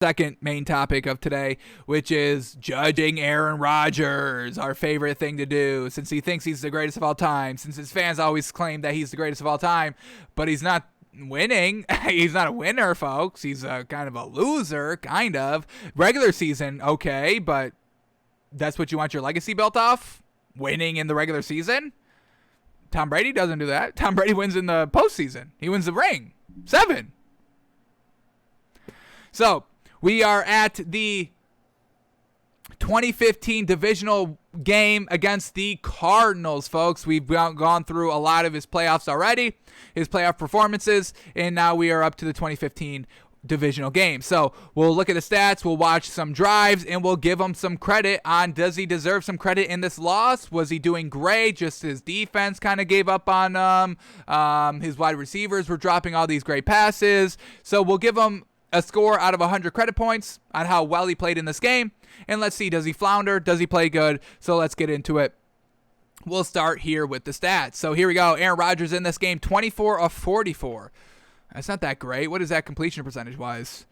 second main topic of today, which is judging Aaron Rodgers, our favorite thing to do, since he thinks he's the greatest of all time, since his fans always claim that he's the greatest of all time, but he's not winning. He's not a winner, folks. He's a kind of a loser, kind of. Regular season, okay, but that's what you want your legacy built off? Winning in the regular season? Tom Brady doesn't do that. Tom Brady wins in the postseason. He wins the ring. 7. So, we are at the 2015 divisional game against the Cardinals, folks. We've gone through a lot of his playoffs already, his playoff performances, and now we are up to the 2015 divisional game. So we'll look at the stats, we'll watch some drives, and we'll give him some credit on, does he deserve some credit in this loss? Was he doing great? Just his defense kind of gave up on him. His wide receivers were dropping all these great passes. So we'll give him a score out of 100 credit points on how well he played in this game. And let's see, does he flounder? Does he play good? So let's get into it. We'll start here with the stats. So here we go. Aaron Rodgers in this game, 24 of 44. That's not that great. What is that completion percentage-wise?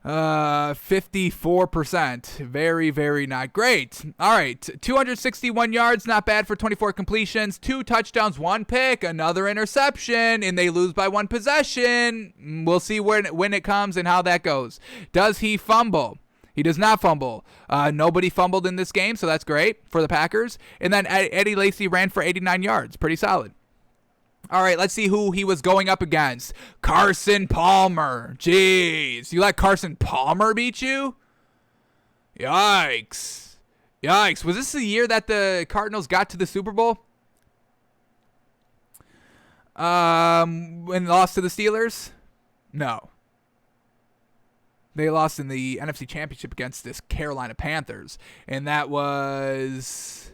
54%. Very, very not great. All right, 261 yards, not bad for 24 completions. 2 touchdowns, 1 pick, another interception, and they lose by 1 possession. We'll see when it comes and how that goes. Does he fumble? He does not fumble. Nobody fumbled in this game, so that's great for the Packers. And then Eddie Lacy ran for 89 yards. Pretty solid. All right, let's see who he was going up against. Carson Palmer. Jeez, you let Carson Palmer beat you? Yikes. Yikes. Was this the year that the Cardinals got to the Super Bowl? When they lost to the Steelers? No. They lost in the NFC Championship against this Carolina Panthers. And that was...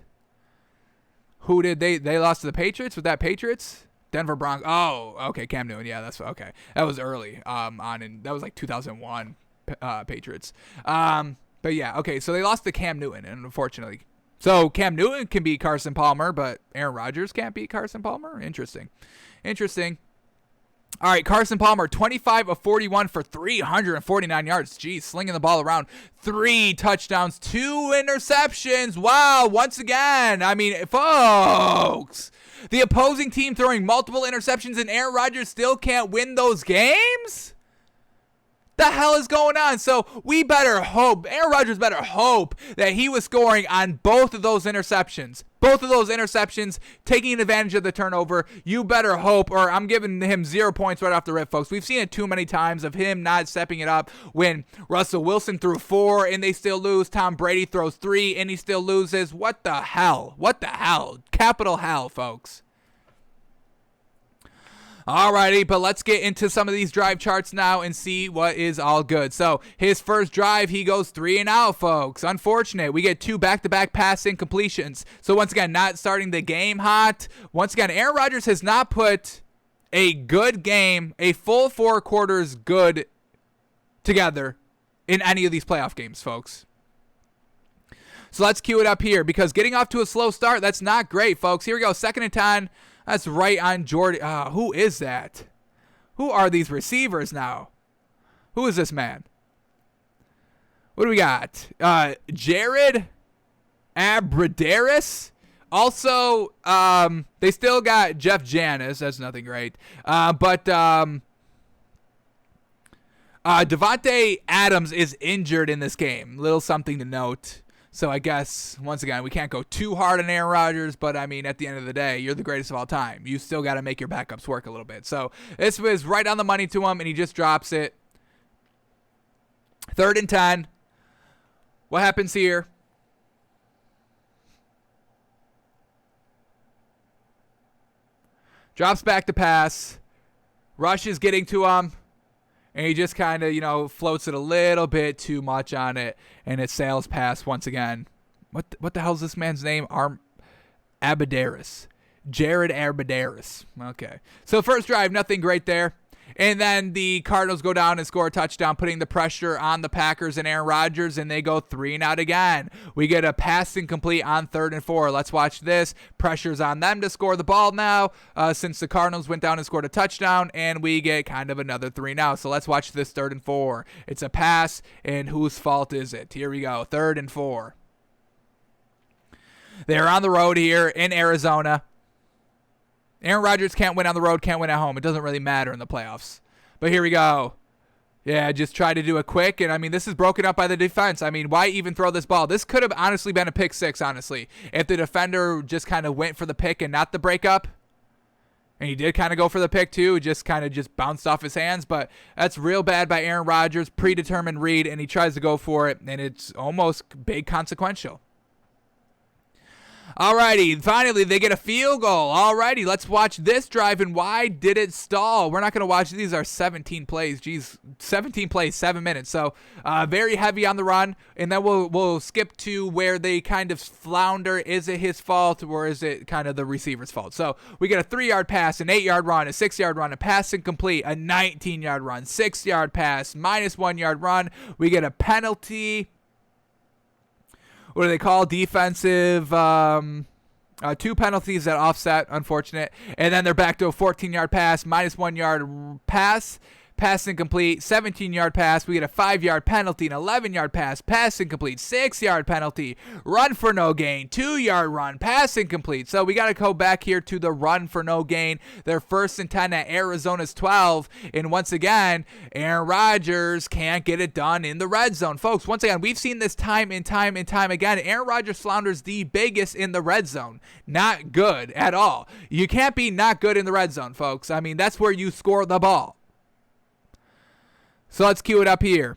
Who did they lost to the Patriots? Was that Patriots? Denver Broncos. Oh, okay, Cam Newton. Yeah, that's okay. That was early that was like 2001 Patriots. But yeah, okay, so they lost to Cam Newton, and unfortunately. So Cam Newton can beat Carson Palmer, but Aaron Rodgers can't beat Carson Palmer? Interesting. All right, Carson Palmer, 25 of 41 for 349 yards. Geez, slinging the ball around. 3 touchdowns, 2 interceptions. Wow, once again, I mean, folks, the opposing team throwing multiple interceptions and Aaron Rodgers still can't win those games? The hell is going on? So we better hope, Aaron Rodgers better hope that he was scoring on both of those interceptions. Both of those interceptions, taking advantage of the turnover. You better hope, or I'm giving him 0 points right off the rip, folks. We've seen it too many times of him not stepping it up when Russell Wilson threw 4 and they still lose. Tom Brady throws 3 and he still loses. What the hell? What the hell? Capital hell, folks. Alrighty, but let's get into some of these drive charts now and see what is all good. So his first drive, he goes 3 and out, folks. Unfortunate. We get 2 back-to-back pass incompletions. So once again, not starting the game hot. Once again, Aaron Rodgers has not put a good game, a full 4 quarters good together in any of these playoff games, folks. So let's cue it up here because getting off to a slow start, that's not great, folks. Here we go, 2nd and 10. That's right on Jordan. Who is that? Who are these receivers now? Who is this man? What do we got? Jared Abbrederis. Also, they still got Jeff Janis. That's nothing great. But Devontae Adams is injured in this game. Little something to note. So I guess, once again, we can't go too hard on Aaron Rodgers, but I mean, at the end of the day, you're the greatest of all time. You still got to make your backups work a little bit. So this was right on the money to him, and he just drops it. 3rd and 10. What happens here? Drops back to pass. Rush is getting to him. And he just kind of, floats it a little bit too much on it. And it sails past once again. What the hell is this man's name? Abbrederis. Jared Abbrederis. Okay. So first drive, nothing great there. And then the Cardinals go down and score a touchdown, putting the pressure on the Packers and Aaron Rodgers, and they go 3 and out again. We get a pass incomplete on 3rd and 4. Let's watch this. Pressure's on them to score the ball now, since the Cardinals went down and scored a touchdown, and we get kind of another 3 now. So let's watch this 3rd and 4. It's a pass, and whose fault is it? Here we go, 3rd and 4. They're on the road here in Arizona. Aaron Rodgers can't win on the road, can't win at home. It doesn't really matter in the playoffs. But here we go. Yeah, just try to do it quick. And, I mean, this is broken up by the defense. I mean, why even throw this ball? This could have honestly been a pick 6, honestly, if the defender just kind of went for the pick and not the breakup. And he did kind of go for the pick, too. It just kind of just bounced off his hands. But that's real bad by Aaron Rodgers. Predetermined read, and he tries to go for it. And it's almost big consequential. Alrighty, finally they get a field goal. Alrighty, let's watch this drive, and why did it stall? We're not going to watch. These are 17 plays. Jeez, 17 plays, 7 minutes. So very heavy on the run, and then we'll skip to where they kind of flounder. Is it his fault, or is it kind of the receiver's fault? So we get a 3-yard pass, an 8-yard run, a 6-yard run, a pass incomplete, a 19-yard run, 6-yard pass, minus 1-yard run. We get a penalty. What do they call defensive? 2 penalties that offset, unfortunate. And then they're back to a 14-yard pass, minus 1-yard pass incomplete, 17-yard pass. We get a 5-yard penalty, an 11-yard pass incomplete, 6-yard penalty, run for no gain, 2-yard run, pass incomplete. So we got to go back here to the run for no gain. They're 1st and 10 at Arizona's 12. And once again, Aaron Rodgers can't get it done in the red zone. Folks, once again, we've seen this time and time again. Aaron Rodgers flounders the biggest in the red zone. Not good at all. You can't be not good in the red zone, folks. I mean, that's where you score the ball. So let's cue it up here.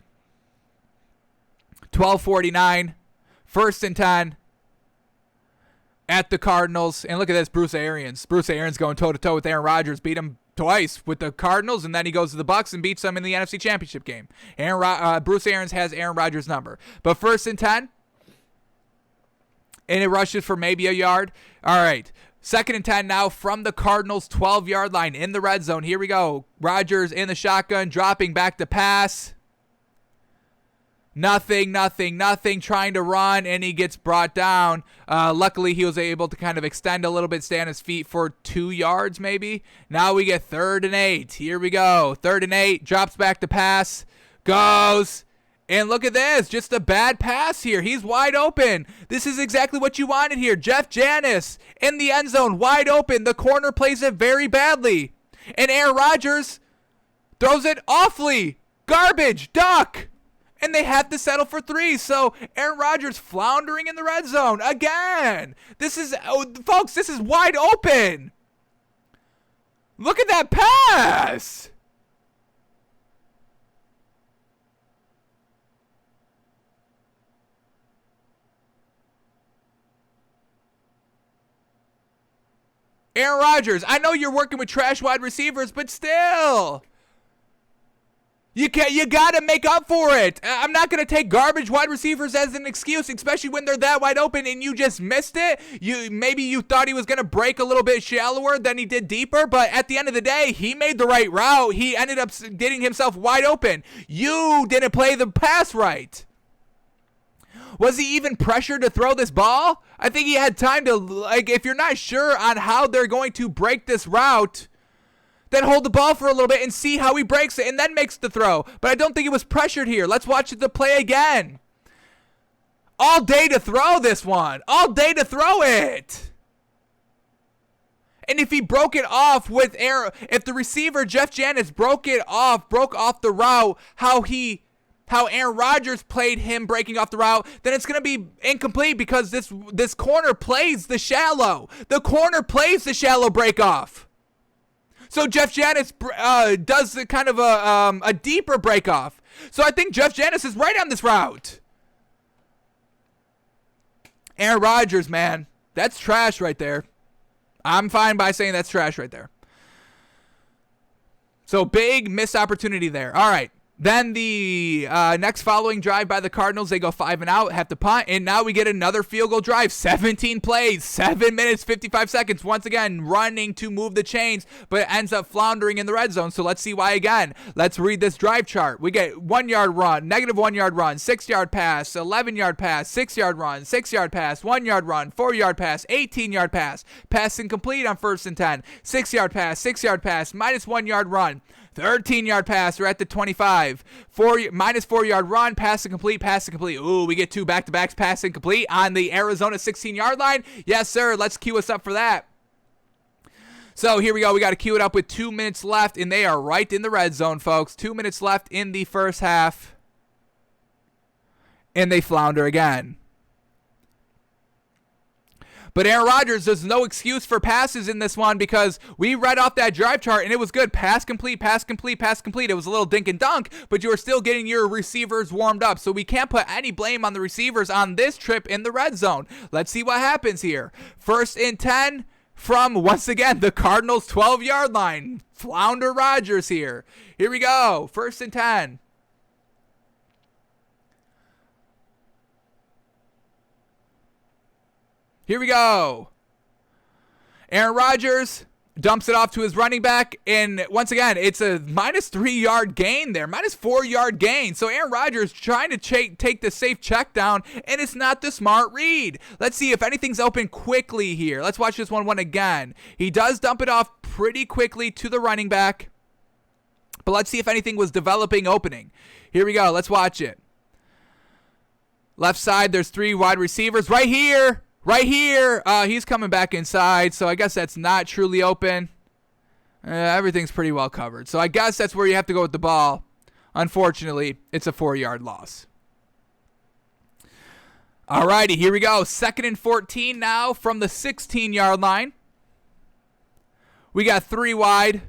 12:49, 1st and 10 at the Cardinals. And look at this, Bruce Arians. Bruce Arians going toe-to-toe with Aaron Rodgers. Beat him twice with the Cardinals, and then he goes to the Bucs and beats them in the NFC Championship game. Bruce Arians has Aaron Rodgers' number. But 1st and 10, and it rushes for maybe a yard. All right. 2nd and 10 now from the Cardinals' 12-yard line in the red zone. Here we go. Rodgers in the shotgun, dropping back to pass. Nothing, trying to run, and he gets brought down. Luckily, he was able to kind of extend a little bit, stay on his feet for 2 yards maybe. Now we get 3rd and 8. Here we go. 3rd and 8, drops back to pass, goes. And look at this, just a bad pass here. He's wide open. This is exactly what you wanted here. Jeff Janis in the end zone, wide open. The corner plays it very badly. And Aaron Rodgers throws it awfully. Garbage, duck. And they have to settle for 3. So Aaron Rodgers floundering in the red zone again. Folks, this is wide open. Look at that pass. Aaron Rodgers, I know you're working with trash wide receivers, but still. You got to make up for it. I'm not going to take garbage wide receivers as an excuse, especially when they're that wide open and you just missed it. Maybe you thought he was going to break a little bit shallower than he did deeper, but at the end of the day, he made the right route. He ended up getting himself wide open. You didn't play the pass right. Was he even pressured to throw this ball? I think he had time to, if you're not sure on how they're going to break this route, then hold the ball for a little bit and see how he breaks it and then makes the throw. But I don't think he was pressured here. Let's watch the play again. All day to throw this one. All day to throw it. And if he broke it off with Aaron, if the receiver, Jeff Janis, broke off the route, how Aaron Rodgers played him breaking off the route, then it's going to be incomplete because this corner plays the shallow. The corner plays the shallow break off. So Jeff Janis does the kind of a deeper break off. So I think Jeff Janis is right on this route. Aaron Rodgers, man, that's trash right there. I'm fine by saying that's trash right there. So big missed opportunity there. All right. Then the next following drive by the Cardinals, they go 5 and out, have to punt, and now we get another field goal drive. 17 plays, 7 minutes, 55 seconds. Once again, running to move the chains, but it ends up floundering in the red zone. So let's see why again. Let's read this drive chart. We get 1 yard run, negative 1 yard run, 6 yard pass, 11 yard pass, 6 yard run, 6 yard pass, 1 yard run, 4 yard pass, 18 yard pass, pass incomplete on 1st and 10, 6 yard pass, 6 yard pass, minus 1 yard run. 13-yard pass, we're at the 25. Minus 4-yard run, pass incomplete, pass incomplete. Ooh, we get 2 back-to-backs, pass incomplete on the Arizona 16-yard line. Yes, sir. Let's cue us up for that. So here we go. We got to cue it up with 2 minutes left, and they are right in the red zone, folks. 2 minutes left in the first half, and they flounder again. But Aaron Rodgers, there's no excuse for passes in this one because we read off that drive chart and it was good. Pass complete, pass complete, pass complete. It was a little dink and dunk, but you were still getting your receivers warmed up. So we can't put any blame on the receivers on this trip in the red zone. Let's see what happens here. 1st and 10 from, once again, the Cardinals' 12-yard line. Flounder Rodgers here. Here we go. 1st and 10. Here we go. Aaron Rodgers dumps it off to his running back, and once again, it's a minus 3-yard gain there, minus 4-yard gain. So Aaron Rodgers trying to take the safe check down, and it's not the smart read. Let's see if anything's open quickly here. Let's watch this one again. He does dump it off pretty quickly to the running back, but let's see if anything was developing opening. Here we go. Let's watch it. Left side, there's 3 wide receivers right here. Right here, he's coming back inside, so I guess that's not truly open. Everything's pretty well covered. So I guess that's where you have to go with the ball. Unfortunately, it's a 4-yard loss. Alrighty, here we go. 2nd and 14 now from the 16-yard line. We got 3 wide.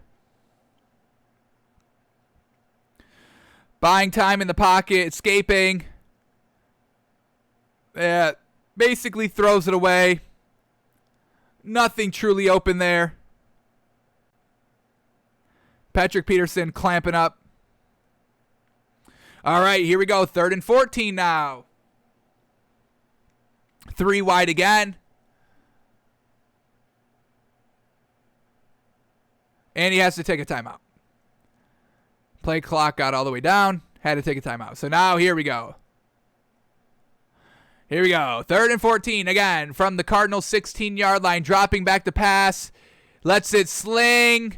Buying time in the pocket, escaping. Basically throws it away. Nothing truly open there. Patrick Peterson clamping up. All right, here we go. 3rd and 14 now. 3 wide again. And he has to take a timeout. Play clock got all the way down. Had to take a timeout. So now here we go. Here we go. 3rd and 14 again from the Cardinals 16-yard line. Dropping back to pass. Lets it sling.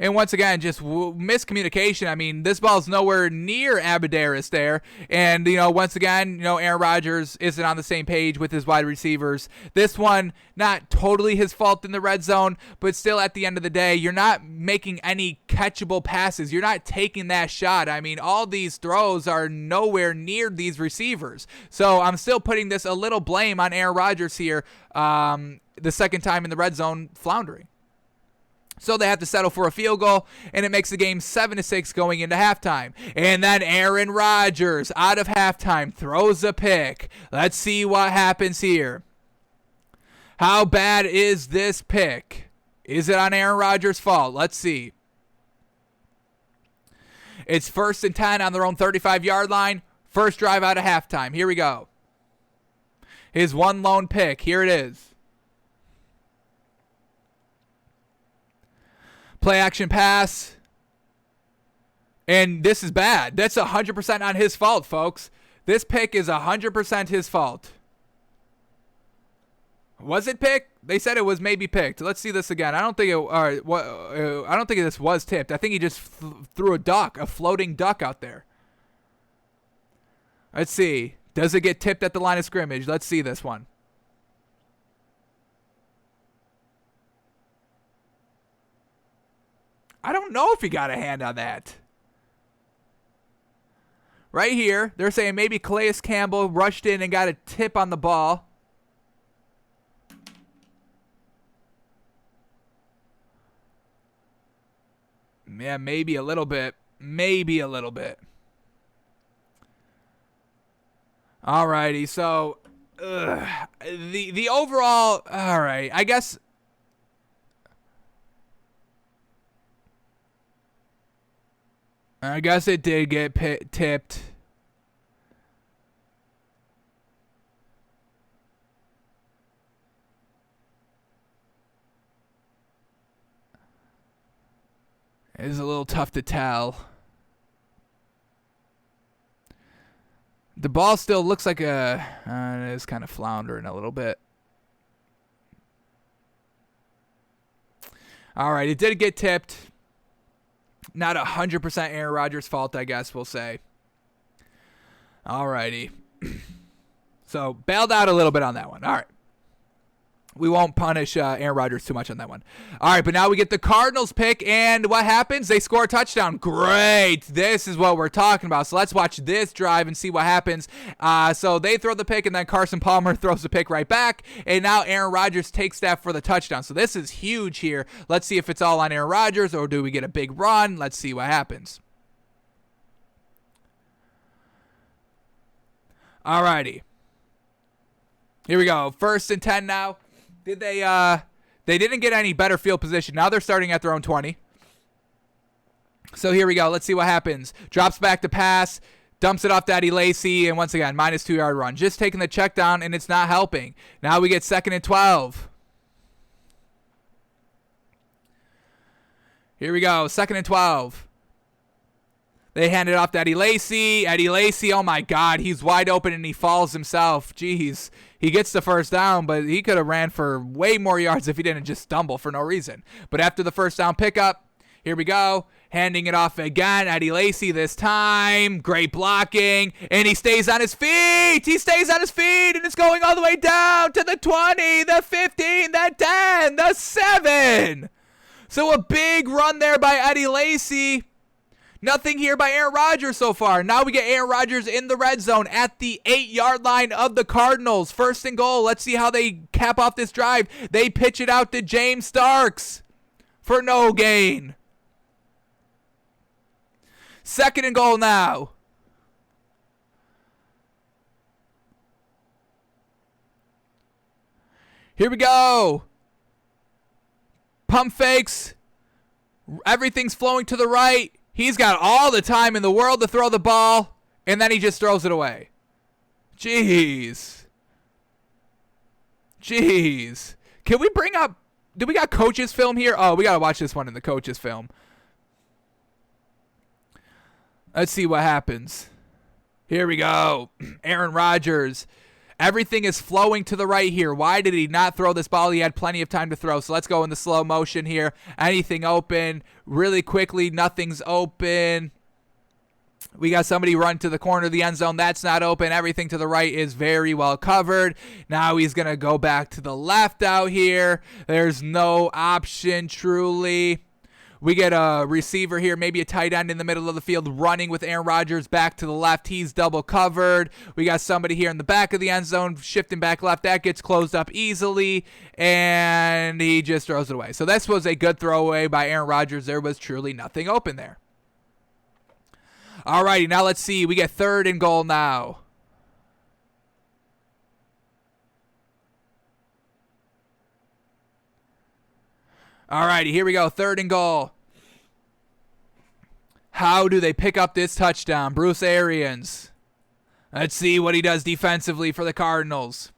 And once again, just miscommunication. I mean, this ball's nowhere near Abadaris there. And, once again, Aaron Rodgers isn't on the same page with his wide receivers. This one, not totally his fault in the red zone, but still at the end of the day, you're not making any catchable passes. You're not taking that shot. I mean, all these throws are nowhere near these receivers. So I'm still putting this a little blame on Aaron Rodgers here, the second time in the red zone floundering. So they have to settle for a field goal, and it makes the game 7-6 going into halftime. And then Aaron Rodgers, out of halftime, throws a pick. Let's see what happens here. How bad is this pick? Is it on Aaron Rodgers' fault? Let's see. It's 1st and 10 on their own 35-yard line. First drive out of halftime. Here we go. His one lone pick. Here it is. Play action pass. And this is bad. That's 100% on his fault, folks. This pick is 100% his fault. Was it picked? They said it was maybe picked. Let's see this again. I don't think I don't think this was tipped. I think he just threw a floating duck out there. Let's see. Does it get tipped at the line of scrimmage? Let's see this one. I don't know if he got a hand on that. Right here, they're saying maybe Calais Campbell rushed in and got a tip on the ball. Yeah, maybe a little bit. Maybe a little bit. Alrighty, so the overall, all right, I guess. I guess it did get tipped. It's a little tough to tell. The ball still looks like it is kind of floundering a little bit. All right, it did get tipped. Not 100% Aaron Rodgers' fault, I guess we'll say. All righty. So, bailed out a little bit on that one. All right. We won't punish Aaron Rodgers too much on that one. All right, but now we get the Cardinals pick, and what happens? They score a touchdown. Great. This is what we're talking about. So let's watch this drive and see what happens. So they throw the pick, and then Carson Palmer throws the pick right back, and now Aaron Rodgers takes that for the touchdown. So this is huge here. Let's see if it's all on Aaron Rodgers, or do we get a big run? Let's see what happens. All righty. Here we go. 1st and 10 now. Did they didn't get any better field position. Now they're starting at their own 20. So here we go. Let's see what happens. Drops back to pass. Dumps it off to Eddie Lacy. And once again, minus 2-yard run. Just taking the check down, and it's not helping. Now we get 2nd and 12. Here we go. 2nd and 12. They hand it off to Eddie Lacy. Eddie Lacy, oh my God, he's wide open and he falls himself. Jeez, he gets the first down, but he could have ran for way more yards if he didn't just stumble for no reason. But after the first down pickup, here we go. Handing it off again. Eddie Lacy this time. Great blocking. And he stays on his feet. He stays on his feet, and it's going all the way down to the 20, the 15, the 10, the 7. So a big run there by Eddie Lacy. Nothing here by Aaron Rodgers so far. Now we get Aaron Rodgers in the red zone at the 8-yard line of the Cardinals. 1st and goal. Let's see how they cap off this drive. They pitch it out to James Starks for no gain. 2nd and goal now. Here we go. Pump fakes. Everything's flowing to the right. He's got all the time in the world to throw the ball, and then he just throws it away. Jeez. Can we bring up... Do we got coaches film here? Oh, we got to watch this one in the coaches film. Let's see what happens. Here we go. Aaron Rodgers. Everything is flowing to the right here. Why did he not throw this ball? He had plenty of time to throw. So let's go in the slow motion here. Anything open really quickly. Nothing's open. We got somebody run to the corner of the end zone. That's not open. Everything to the right is very well covered. Now he's going to go back to the left out here. There's no option truly. We get a receiver here, maybe a tight end in the middle of the field running with Aaron Rodgers back to the left. He's double covered. We got somebody here in the back of the end zone shifting back left. That gets closed up easily, and he just throws it away. So this was a good throwaway by Aaron Rodgers. There was truly nothing open there. All righty, now let's see. We get 3rd and goal now. All righty, here we go. 3rd and goal. How do they pick up this touchdown? Bruce Arians. Let's see what he does defensively for the Cardinals.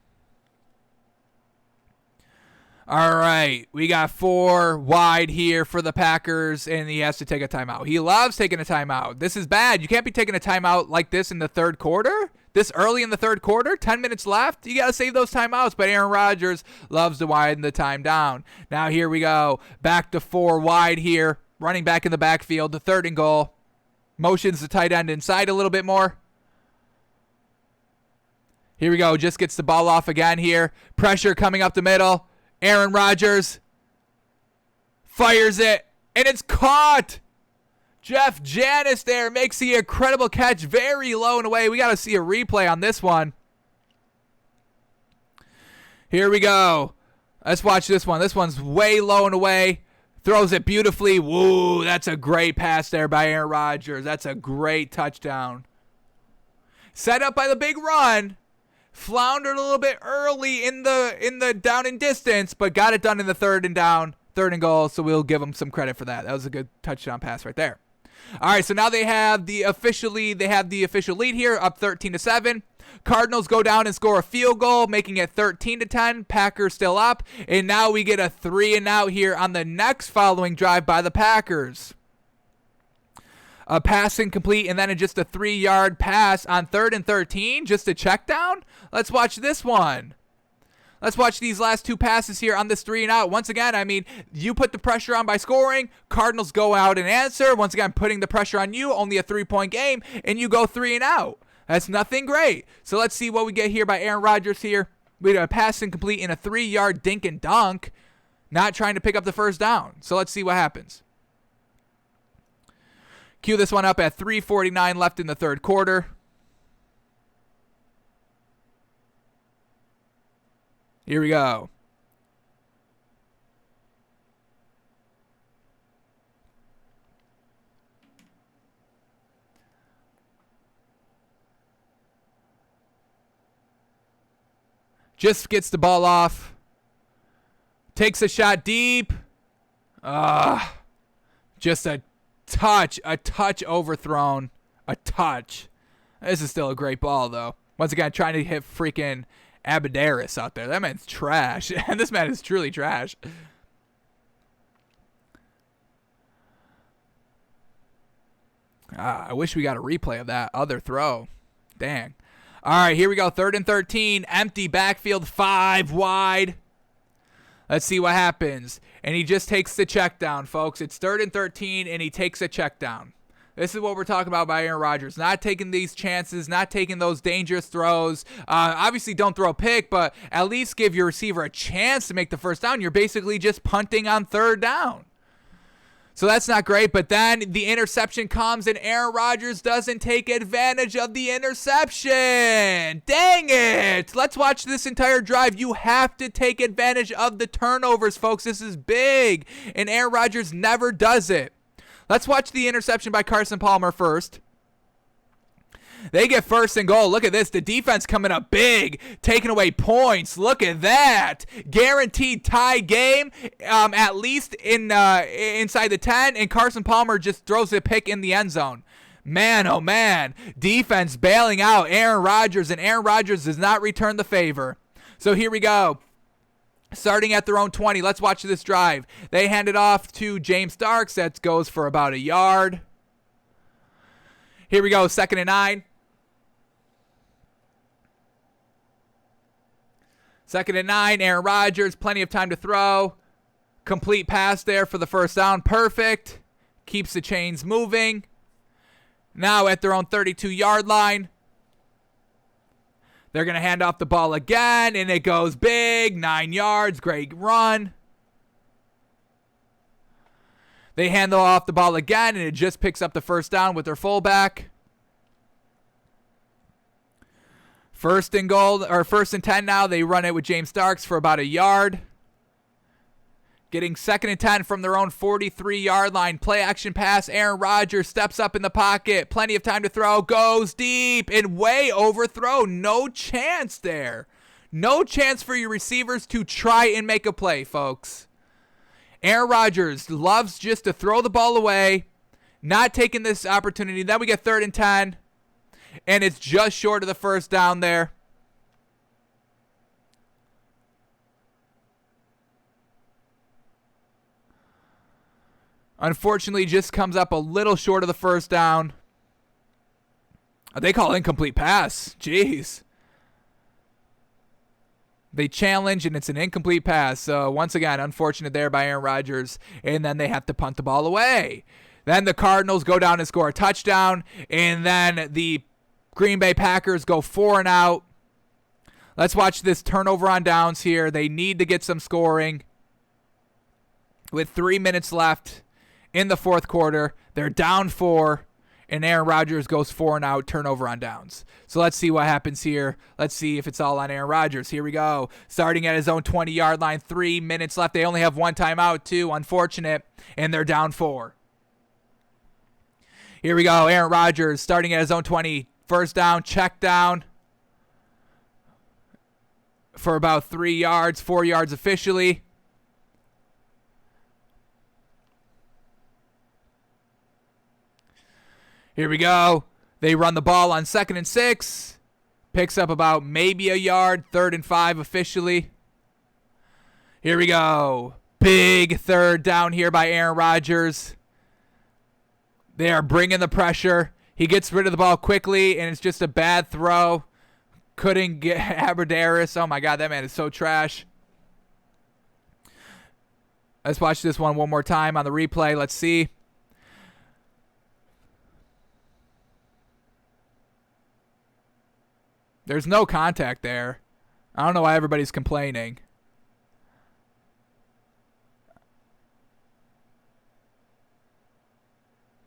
All right, we got 4 wide here for the Packers, and he has to take a timeout. He loves taking a timeout. This is bad. You can't be taking a timeout like this in the 3rd quarter. This early in the 3rd quarter, 10 minutes left. You got to save those timeouts, but Aaron Rodgers loves to widen the time down. Now here we go. Back to 4 wide here. Running back in the backfield. The 3rd and goal. Motions the tight end inside a little bit more. Here we go. Just gets the ball off again here. Pressure coming up the middle. Aaron Rodgers fires it, and it's caught. Jeff Janis there makes the incredible catch very low and away. We got to see a replay on this one. Here we go. Let's watch this one. This one's way low and away. Throws it beautifully. Woo, that's a great pass there by Aaron Rodgers. That's a great touchdown. Set up by the big run. Floundered a little bit early in the down and distance, but got it done in the 3rd and down, 3rd and goal, so we'll give him some credit for that. That was a good touchdown pass right there. All right, so now they have the official lead here, up 13-7. Cardinals go down and score a field goal, making it 13-10. Packers still up, and now we get a 3-and-out here on the next following drive by the Packers. A pass incomplete, and then just a 3-yard pass on 3rd and 13, just a check down. Let's watch this one. Let's watch these last two passes here on this 3-and-out. Once again, I mean, you put the pressure on by scoring. Cardinals go out and answer. Once again, putting the pressure on you. Only a 3-point game, and you go 3-and-out. That's nothing great. So let's see what we get here by Aaron Rodgers here. We got a pass incomplete in a 3-yard dink and dunk. Not trying to pick up the first down. So let's see what happens. Cue this one up at 3:49 left in the third quarter. Here we go. Just gets the ball off. Takes a shot deep. Just a touch overthrown. A touch. This is still a great ball, though. Once again, trying to hit freaking Abadaris out there. That man's trash. And this man is truly trash. I wish we got a replay of that other throw. Dang. All right, here we go. 3rd and 13. Empty backfield, 5 wide. Let's see what happens. And he just takes the check down, folks. It's 3rd and 13, and he takes a check down. This is what we're talking about by Aaron Rodgers. Not taking these chances, not taking those dangerous throws. Obviously, don't throw a pick, but at least give your receiver a chance to make the first down. You're basically just punting on 3rd down. So that's not great, but then the interception comes and Aaron Rodgers doesn't take advantage of the interception. Dang it. Let's watch this entire drive. You have to take advantage of the turnovers, folks. This is big, and Aaron Rodgers never does it. Let's watch the interception by Carson Palmer first. They get 1st and goal. Look at this. The defense coming up big, taking away points. Look at that. Guaranteed tie game, at least inside the 10, and Carson Palmer just throws a pick in the end zone. Man, oh man. Defense bailing out Aaron Rodgers, and Aaron Rodgers does not return the favor. So here we go. Starting at their own 20, let's watch this drive. They hand it off to James Starks. That goes for about a yard. Here we go, 2nd and 9. 2nd and 9, Aaron Rodgers, plenty of time to throw. Complete pass there for the first down, perfect. Keeps the chains moving. Now at their own 32-yard line. They're going to hand off the ball again, and it goes big, 9 yards, great run. They hand off the ball again, and it just picks up the first down with their fullback. 1st and goal, or 1st and 10 now. They run it with James Starks for about a yard. Getting 2nd and 10 from their own 43-yard line. Play action pass. Aaron Rodgers steps up in the pocket. Plenty of time to throw. Goes deep and way overthrown. No chance there. No chance for your receivers to try and make a play, folks. Aaron Rodgers loves just to throw the ball away. Not taking this opportunity. Then we get 3rd and 10. And it's just short of the first down there. Unfortunately, just comes up a little short of the first down. They call incomplete pass. Jeez. They challenge, and it's an incomplete pass. So, once again, unfortunate there by Aaron Rodgers. And then they have to punt the ball away. Then the Cardinals go down and score a touchdown. And then the Green Bay Packers go 4 and out. Let's watch this turnover on downs here. They need to get some scoring. With 3 minutes left in the fourth quarter, they're down 4, and Aaron Rodgers goes 4 and out, turnover on downs. So let's see what happens here. Let's see if it's all on Aaron Rodgers. Here we go. Starting at his own 20-yard line, 3 minutes left. They only have one timeout, too. Unfortunate, and they're down 4. Here we go. Aaron Rodgers starting at his own 20. First down, check down for about 3 yards, 4 yards officially. Here we go. They run the ball on 2nd and 6. Picks up about maybe a yard. 3rd and 5 officially. Here we go. Big 3rd down here by Aaron Rodgers. They are bringing the pressure. He gets rid of the ball quickly, and it's just a bad throw. Couldn't get Rodgers. Oh, my God, that man is so trash. Let's watch this one more time on the replay. Let's see. There's no contact there. I don't know why everybody's complaining.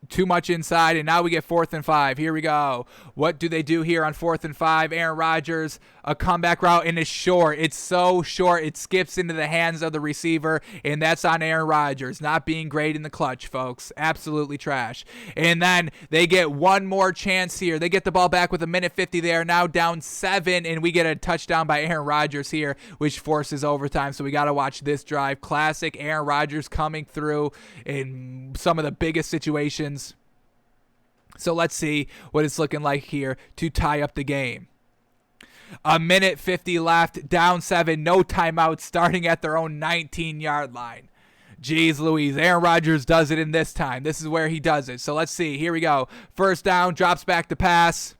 Too much inside, and now we get 4th and 5. Here we go. What do they do here on 4th and 5? Aaron Rodgers, a comeback route, and it's short. It's so short. It skips into the hands of the receiver, and that's on Aaron Rodgers. Not being great in the clutch, folks. Absolutely trash. And then they get one more chance here. They get the ball back with 1:50. They are now down 7, and we get a touchdown by Aaron Rodgers here, which forces overtime. So we got to watch this drive. Classic Aaron Rodgers coming through in some of the biggest situations. So let's see what it's looking like here to tie up the game. 1:50 left, down 7, no timeout, starting at their own 19-yard line. Jeez Louise, Aaron Rodgers does it in this time. This is where he does it. So let's see. Here we go. 1st down, drops back to pass.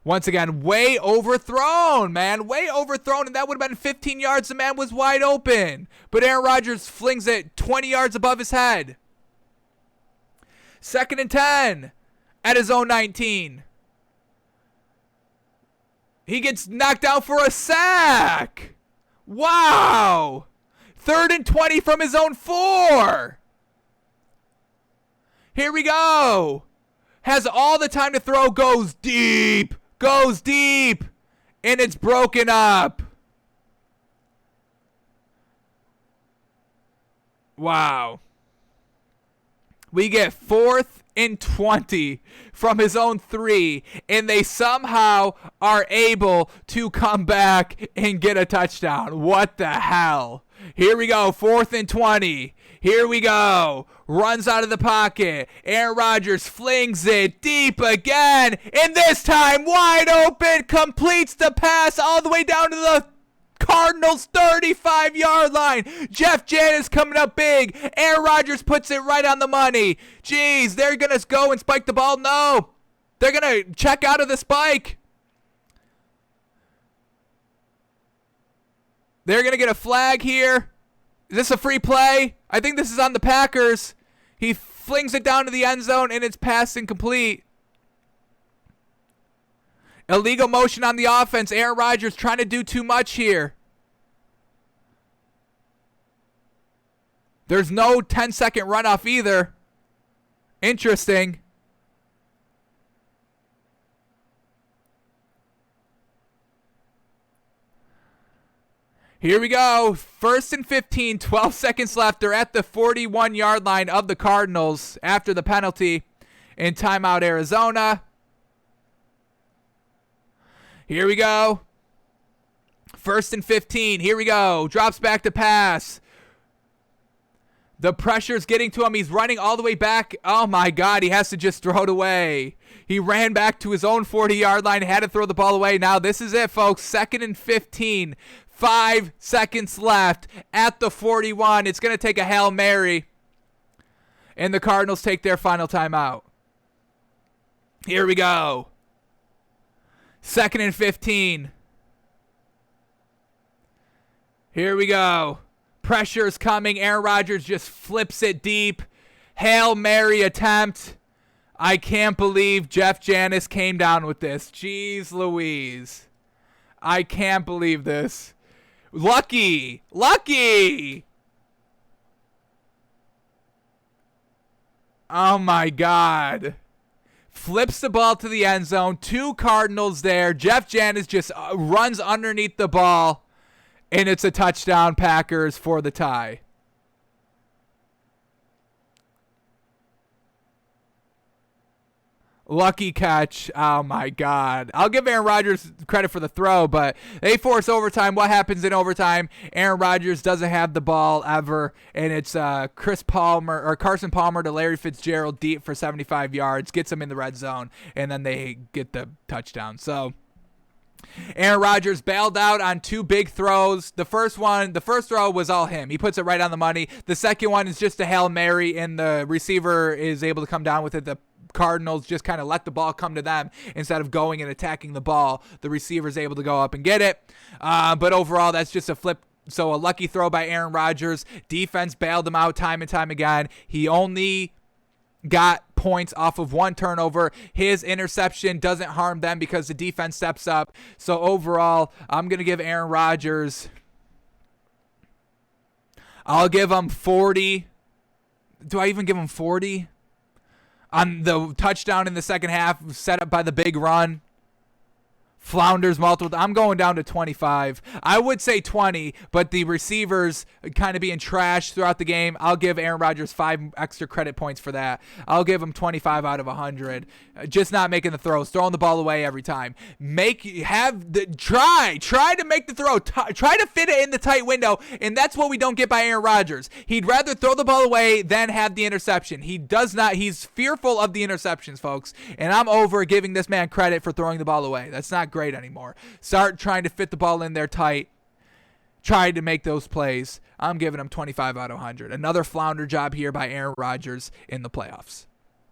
Once again, way overthrown, man. Way overthrown, and that would have been 15 yards. The man was wide open. But Aaron Rodgers flings it 20 yards above his head. 2nd and 10. At his own 19. He gets knocked down for a sack. Wow. 3rd and 20 from his own 4. Here we go. Has all the time to throw. Goes deep. Goes deep. And it's broken up. Wow. We get 4th and 20 from his own 3, and they somehow are able to come back and get a touchdown. What the hell? Here we go, 4th and 20. Here we go. Runs out of the pocket. Aaron Rodgers flings it deep again, and this time wide open, completes the pass all the way down to the Cardinals 35-yard line. Jeff Janis coming up big. Aaron Rodgers puts it right on the money. Jeez, they're going to go and spike the ball. No, they're going to check out of the spike. They're going to get a flag here. Is this a free play? I think this is on the Packers. He flings it down to the end zone, and it's pass incomplete. Illegal motion on the offense. Aaron Rodgers trying to do too much here. There's no 10-second runoff either. Interesting. Here we go. 1st and 15, 12 seconds left. They're at the 41-yard line of the Cardinals after the penalty in timeout, Arizona. Here we go. 1st and 15. Here we go. Drops back to pass. The pressure's getting to him. He's running all the way back. Oh, my God. He has to just throw it away. He ran back to his own 40-yard line, had to throw the ball away. Now, this is it, folks. 2nd and 15. 5 seconds left at the 41. It's going to take a Hail Mary. And the Cardinals take their final timeout. Here we go. 2nd and 15. Here we go. Pressure's coming. Aaron Rodgers just flips it deep. Hail Mary attempt. I can't believe Jeff Janis came down with this. Jeez Louise. I can't believe this. Lucky. Lucky. Oh my God. Flips the ball to the end zone. 2 Cardinals there. Jeff Janis just runs underneath the ball. And it's a touchdown, Packers, for the tie. Lucky catch. Oh, my God. I'll give Aaron Rodgers credit for the throw, but they force overtime. What happens in overtime? Aaron Rodgers doesn't have the ball ever, and it's Carson Palmer to Larry Fitzgerald deep for 75 yards, gets him in the red zone, and then they get the touchdown. So Aaron Rodgers bailed out on 2 big throws. The first throw was all him. He puts it right on the money. The second one is just a Hail Mary, and the receiver is able to come down with it. The Cardinals just kind of let the ball come to them instead of going and attacking the ball. The receiver's able to go up and get it. But overall, that's just a flip. So a lucky throw by Aaron Rodgers. Defense bailed him out time and time again. He only got points off of 1 turnover. His interception doesn't harm them because the defense steps up. So overall, I'm going to give Aaron Rodgers, I'll give him 40. Do I even give him 40? On the touchdown in the second half, set up by the big run. Flounders multiple. I'm going down to 25. I would say 20, but the receivers kind of being trashed throughout the game. I'll give Aaron Rodgers 5 extra credit points for that. I'll give him 25 out of 100. Just not making the throws, throwing the ball away every time. Try to make the throw. Try to fit it in the tight window, and that's what we don't get by Aaron Rodgers. He'd rather throw the ball away than have the interception. He does not. He's fearful of the interceptions, folks, and I'm over giving this man credit for throwing the ball away. That's not great anymore. Start trying to fit the ball in there tight. Try to make those plays. I'm giving him 25 out of 100. Another flounder job here by Aaron Rodgers in the playoffs.